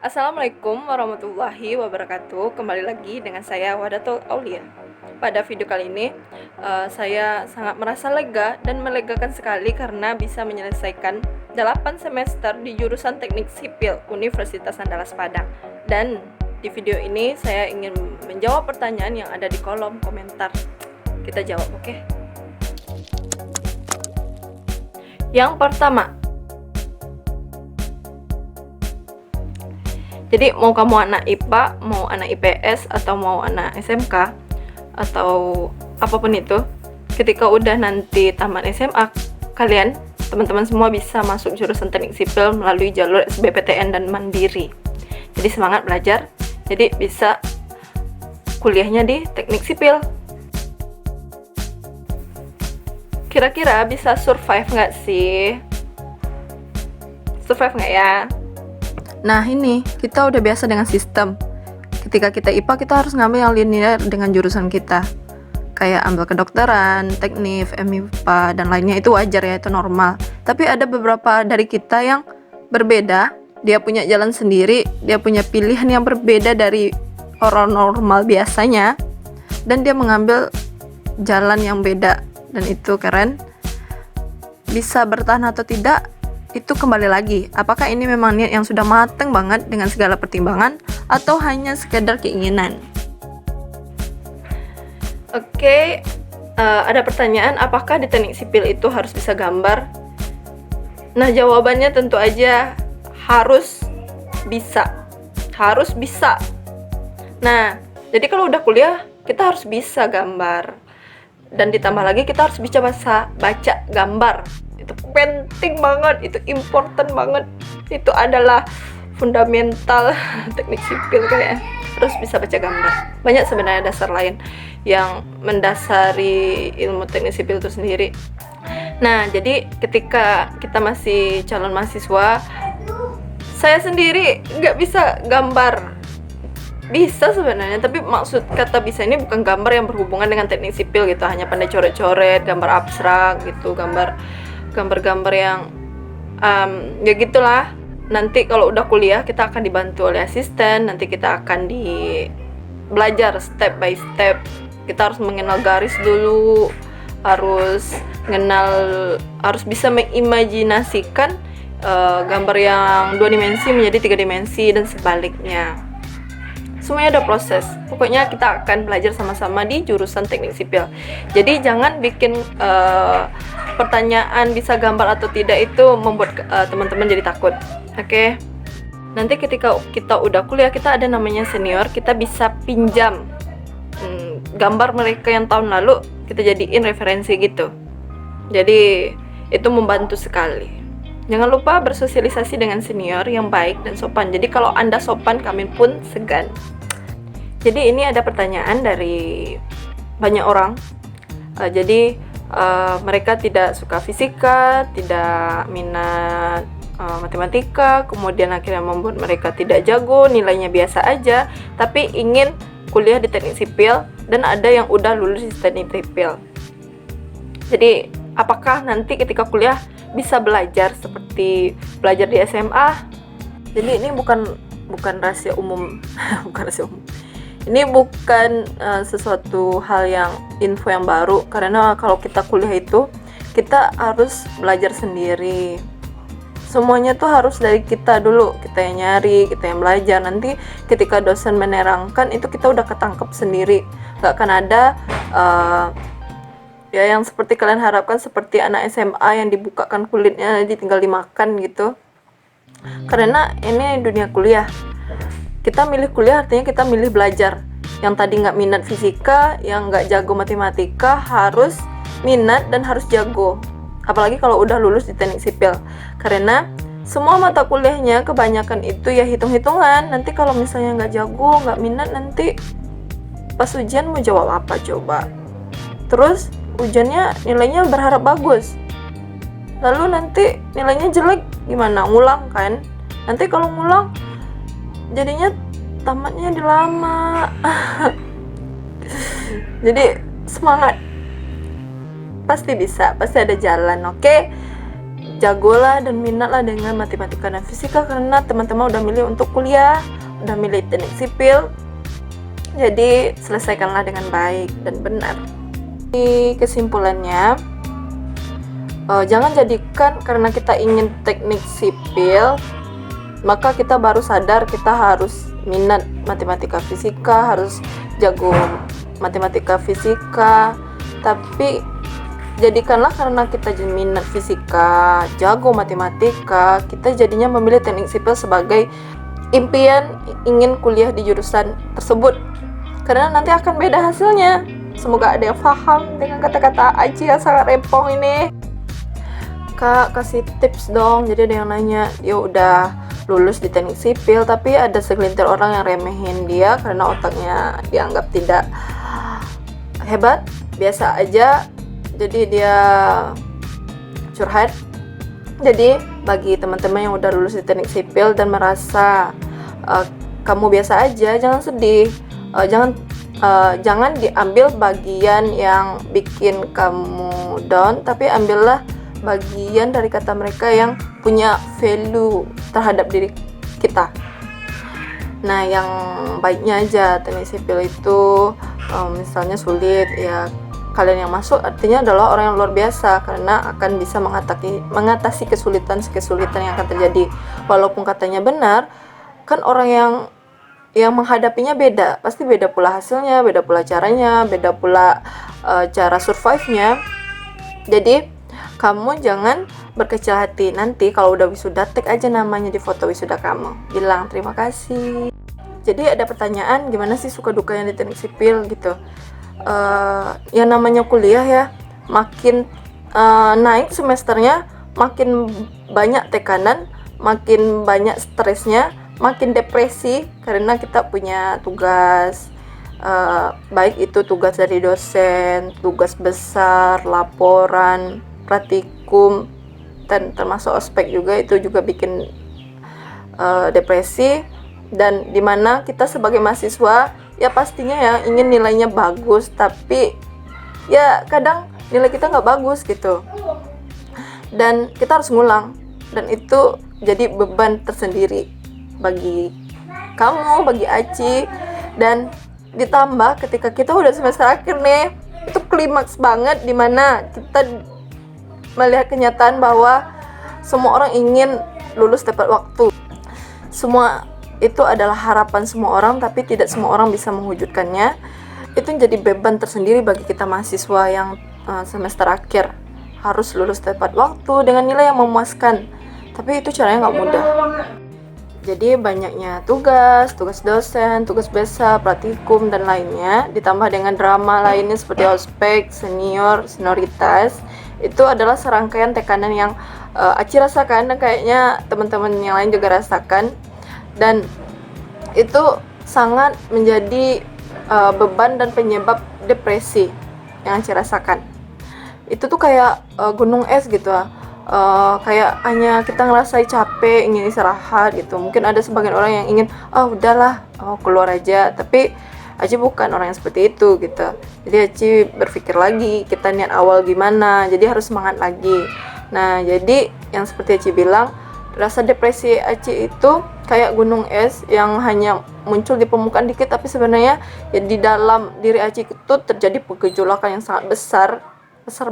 Assalamualaikum warahmatullahi wabarakatuh. Kembali lagi dengan saya Wadatul Aulia. Pada video kali ini saya sangat merasa lega dan melegakan sekali karena bisa menyelesaikan 8 semester di jurusan Teknik Sipil Universitas Andalas Padang. Dan di video ini saya ingin menjawab pertanyaan yang ada di kolom komentar. Kita jawab, oke? Yang pertama, jadi mau kamu anak IPA, mau anak IPS, atau mau anak SMK, atau apapun itu, ketika udah nanti tamat SMA, kalian, teman-teman semua bisa masuk jurusan teknik sipil melalui jalur SBPTN dan mandiri. Jadi semangat belajar, jadi bisa kuliahnya di teknik sipil. Kira-kira bisa survive nggak sih? Survive nggak ya? Nah ini, kita udah biasa dengan sistem. Ketika kita IPA, kita harus ngambil yang linear dengan jurusan kita. Kayak ambil kedokteran, teknik, MIPA, dan lainnya, itu wajar ya, itu normal. Tapi ada beberapa dari kita yang berbeda, dia punya jalan sendiri, dia punya pilihan yang berbeda dari orang normal biasanya, dan dia mengambil jalan yang beda, dan itu keren. Bisa bertahan atau tidak, itu kembali lagi, apakah ini memang niat yang sudah matang banget dengan segala pertimbangan atau hanya sekedar keinginan. Oke, ada pertanyaan, apakah di teknik sipil itu harus bisa gambar? Nah, jawabannya tentu aja harus bisa. Nah, jadi kalau udah kuliah, kita harus bisa gambar. Dan ditambah lagi kita harus bisa baca gambar. Itu penting banget, itu important banget, itu adalah fundamental teknik sipil kayak harus bisa baca gambar. Banyak sebenarnya dasar lain yang mendasari ilmu teknik sipil itu sendiri. Nah, jadi ketika kita masih calon mahasiswa, saya sendiri nggak bisa gambar. Bisa sebenarnya, tapi maksud kata bisa ini bukan gambar yang berhubungan dengan teknik sipil gitu, hanya pandai coret-coret, gambar abstrak gitu, gambar-gambar yang ya gitulah. Nanti kalau udah kuliah kita akan dibantu oleh asisten, nanti kita akan belajar step by step. Kita harus mengenal garis dulu, harus bisa mengimajinasikan gambar yang 2 dimensi menjadi 3 dimensi dan sebaliknya. Semuanya ada proses. Pokoknya kita akan belajar sama-sama di jurusan teknik sipil. Jadi jangan bikin pertanyaan bisa gambar atau tidak itu membuat teman-teman jadi takut. Oke. Nanti ketika kita udah kuliah, kita ada namanya senior, kita bisa pinjam gambar mereka yang tahun lalu, kita jadiin referensi gitu. Jadi itu membantu sekali. Jangan lupa bersosialisasi dengan senior yang baik dan sopan. Jadi kalau Anda sopan, kami pun segan. Jadi ini ada pertanyaan dari banyak orang. Jadi mereka tidak suka fisika, tidak minat matematika, kemudian akhirnya membuat mereka tidak jago, nilainya biasa aja, tapi ingin kuliah di teknik sipil, dan ada yang udah lulus di teknik sipil. Jadi apakah nanti ketika kuliah bisa belajar seperti belajar di SMA? Jadi ini bukan rahasia umum. Bukan rahasia umum. Ini bukan sesuatu hal yang info yang baru, karena kalau kita kuliah itu kita harus belajar sendiri. Semuanya tuh harus dari kita dulu, kita yang nyari, kita yang belajar. Nanti ketika dosen menerangkan itu kita udah ketangkep sendiri. Gak akan ada ya yang seperti kalian harapkan, seperti anak SMA yang dibukakan kulitnya jadi tinggal dimakan gitu. Karena ini dunia kuliah, kita milih kuliah artinya kita milih belajar. Yang tadi nggak minat fisika, yang nggak jago matematika, harus minat dan harus jago. Apalagi kalau udah lulus di teknik sipil, karena semua mata kuliahnya kebanyakan itu ya hitung-hitungan. Nanti kalau misalnya nggak jago, nggak minat, nanti pas ujian mau jawab apa coba? Terus ujiannya nilainya berharap bagus, lalu nanti nilainya jelek gimana? Ngulang kan? Nanti kalau ngulang jadinya tamatnya di lama. Jadi semangat, pasti bisa, pasti ada jalan. Oke, jagolah dan minatlah dengan matematika dan fisika, karena teman-teman udah milih untuk kuliah, udah milih teknik sipil. Jadi selesaikanlah dengan baik dan benar. Di kesimpulannya, jangan jadikan karena kita ingin teknik sipil maka kita baru sadar kita harus minat matematika fisika, harus jago matematika fisika. Tapi jadikanlah karena kita minat fisika, jago matematika, kita jadinya memilih teknik sipil sebagai impian ingin kuliah di jurusan tersebut, karena nanti akan beda hasilnya. Semoga ada yang paham dengan kata-kata Aci yang sangat rempong ini. Kak, kasih tips dong. Jadi ada yang nanya, dia udah lulus di teknik sipil tapi ada segelintir orang yang remehin dia karena otaknya dianggap tidak hebat, biasa aja. Jadi dia curhat. Jadi bagi teman-teman yang udah lulus di teknik sipil dan merasa kamu biasa aja, jangan sedih. Jangan diambil bagian yang bikin kamu down, tapi ambillah bagian dari kata mereka yang punya value terhadap diri kita. Nah, yang baiknya aja teknik sipil itu misalnya sulit, ya kalian yang masuk artinya adalah orang yang luar biasa karena akan bisa mengatasi kesulitan yang akan terjadi. Walaupun katanya benar, kan orang yang menghadapinya beda, pasti beda pula hasilnya, beda pula caranya, beda pula cara survive-nya. Jadi kamu jangan berkecil hati. Nanti kalau udah wisuda, tag aja namanya di foto wisuda kamu, bilang terima kasih. Jadi ada pertanyaan, gimana sih suka dukanya di teknik sipil gitu. Yang namanya kuliah ya, makin naik semesternya, makin banyak tekanan, makin banyak stresnya, makin depresi karena kita punya tugas, baik itu tugas dari dosen, tugas besar, laporan, praktikum, dan termasuk ospek juga. Itu juga bikin depresi. Dan dimana kita sebagai mahasiswa ya pastinya ya ingin nilainya bagus, tapi ya kadang nilai kita nggak bagus gitu dan kita harus ngulang, dan itu jadi beban tersendiri bagi kamu, bagi Aci. Dan ditambah ketika kita udah semester akhir nih, itu klimaks banget dimana kita melihat kenyataan bahwa semua orang ingin lulus tepat waktu. Semua itu adalah harapan semua orang, tapi tidak semua orang bisa mewujudkannya. Itu jadi beban tersendiri bagi kita mahasiswa yang semester akhir, harus lulus tepat waktu dengan nilai yang memuaskan. Tapi itu caranya nggak mudah. Jadi banyaknya tugas dosen, tugas besar, praktikum, dan lainnya, ditambah dengan drama lainnya seperti ospek, senioritas. Itu adalah serangkaian tekanan yang Aci rasakan dan kayaknya teman-teman yang lain juga rasakan. Dan itu sangat menjadi beban dan penyebab depresi yang Aci rasakan. Itu tuh kayak gunung es gitu. Kayak hanya kita ngerasain capek, ingin istirahat gitu. Mungkin ada sebagian orang yang ingin udahlah, keluar aja. Tapi Aci bukan orang yang seperti itu gitu. Jadi Aci berpikir lagi, kita niat awal gimana, jadi harus semangat lagi. Nah, jadi yang seperti Aci bilang, rasa depresi Aci itu kayak gunung es yang hanya muncul di permukaan dikit, tapi sebenarnya ya di dalam diri Aci itu terjadi gejolakan yang sangat besar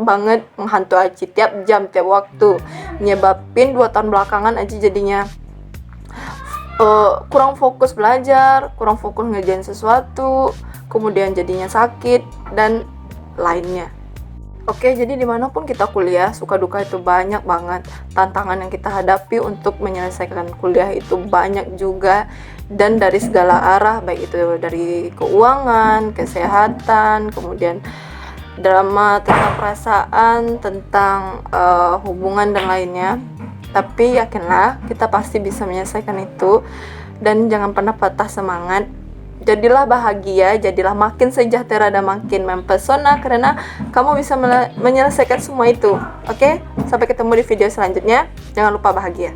banget, menghantu Aci tiap jam, tiap waktu, nyebabin 2 tahun belakangan Aci jadinya kurang fokus belajar, kurang fokus ngerjain sesuatu, kemudian jadinya sakit dan lainnya. Oke, jadi dimanapun kita kuliah, suka duka itu banyak banget. Tantangan yang kita hadapi untuk menyelesaikan kuliah itu banyak juga, dan dari segala arah, baik itu dari keuangan, kesehatan, kemudian drama tentang perasaan, tentang hubungan dan lainnya. Tapi yakinlah kita pasti bisa menyelesaikan itu, dan jangan pernah patah semangat. Jadilah bahagia, jadilah makin sejahtera dan makin mempesona karena kamu bisa menyelesaikan semua itu. Oke? Sampai ketemu di video selanjutnya. Jangan lupa bahagia.